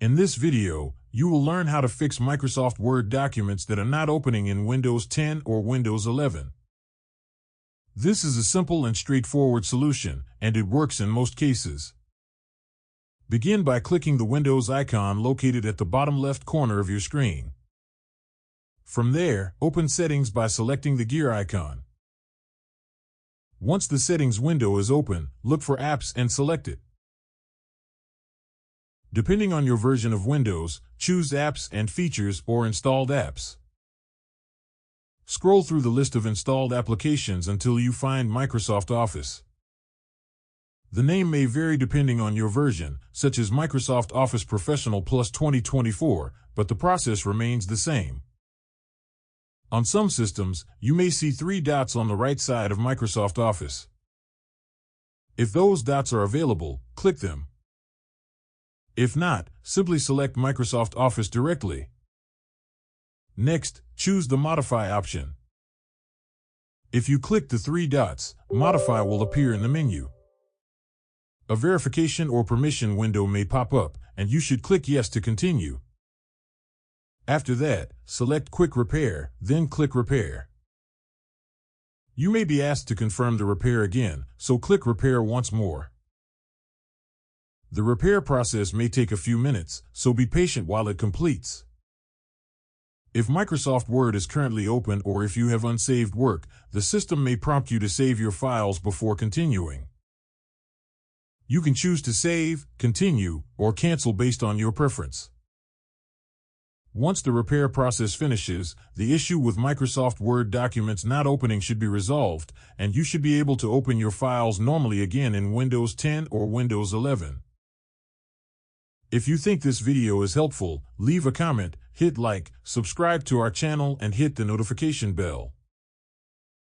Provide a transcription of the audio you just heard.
In this video, you will learn how to fix Microsoft Word documents that are not opening in Windows 10 or Windows 11. This is a simple and straightforward solution, and it works in most cases. Begin by clicking the Windows icon located at the bottom left corner of your screen. From there, open Settings by selecting the gear icon. Once the Settings window is open, look for Apps and select it. Depending on your version of Windows, choose Apps and Features or Installed Apps. Scroll through the list of installed applications until you find Microsoft Office. The name may vary depending on your version, such as Microsoft Office Professional Plus 2024, but the process remains the same. On some systems, you may see 3 dots on the right side of Microsoft Office. If those dots are available, click them. If not, simply select Microsoft Office directly. Next, choose the Modify option. If you click the 3 dots, Modify will appear in the menu. A verification or permission window may pop up, and you should click Yes to continue. After that, select Quick Repair, then click Repair. You may be asked to confirm the repair again, so click Repair once more. The repair process may take a few minutes, so be patient while it completes. If Microsoft Word is currently open or if you have unsaved work, the system may prompt you to save your files before continuing. You can choose to save, continue, or cancel based on your preference. Once the repair process finishes, the issue with Microsoft Word documents not opening should be resolved, and you should be able to open your files normally again in Windows 10 or Windows 11. If you think this video is helpful, leave a comment, hit like, subscribe to our channel, and hit the notification bell.